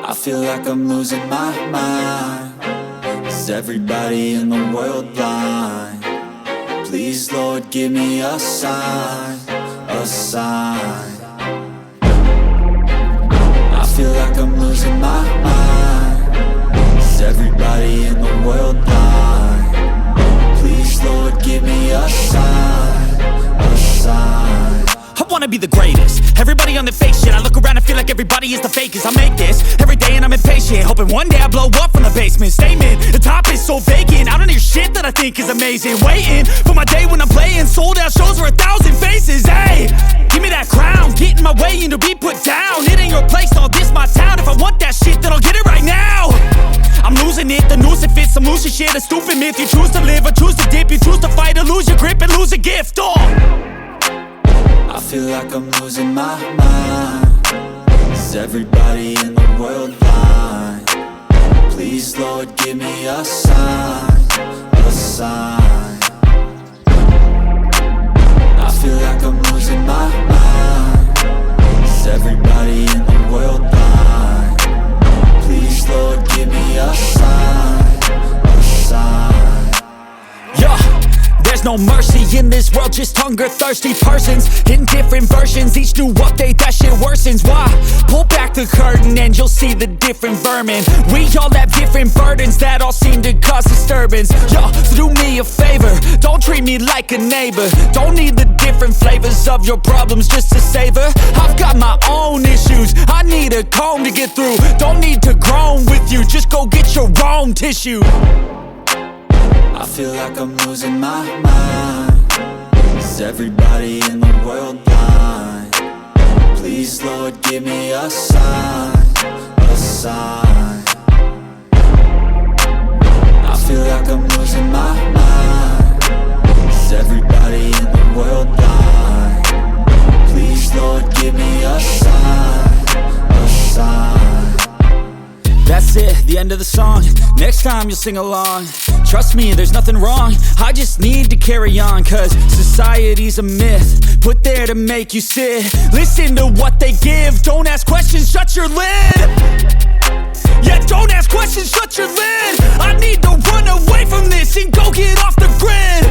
I feel like I'm losing my mind. Is everybody in the world blind? Please, Lord, give me a sign, a sign. I feel like I'm losing my mind. Is everybody in the world blind? Please, Lord, give me a sign, a sign. I wanna be the greatest. Everybody on the fake shit. I look around and feel like everybody is the fakest. I make this every day and I'm impatient, hoping one day I blow up from the basement. Statement, the top is so vacant. I don't hear shit that I think is amazing. Waiting for my day when I'm playing sold out shows for 1,000 faces. Hey, give me that crown, get in my way and to be put down. It ain't your place, no, this my town. If I want that shit, then I'll get it right now. I'm losing it, the noose it fits. I'm losing shit, a stupid myth. You choose to live or choose to dip. You choose to fight or lose your grip and lose a gift. I feel like I'm losing my mind. Is everybody in the world blind? Please, Lord, give me a sign, a sign. I feel like I'm losing my mind. Is everybody in the world blind? Please, Lord, give me a sign, a sign. Yeah. There's no mercy in this world, just hunger-thirsty persons in different versions. Each new update, that shit worsens. Why? Pull back the curtain and you'll see the different vermin. We all have different burdens that all seem to cause disturbance. Yo, so do me a favor, don't treat me like a neighbor. Don't need the different flavors of your problems just to savor. I've got my own issues, I need a comb to get through. Don't need to groan with you, just go get your own tissue. I feel like I'm losing my mind. Is everybody in the world blind? Please, Lord, give me a sign, a sign. I feel like I'm losing my mind. Is everybody in the world blind? Please, Lord, give me a sign, a sign. That's it, the end of the song. Next time you'll sing along. Trust me, there's nothing wrong. I just need to carry on, cause society's a myth put there to make you sit. Listen to what they give. Don't ask questions, shut your lid. Yeah, don't ask questions, shut your lid. I need to run away from this and go get off the grid.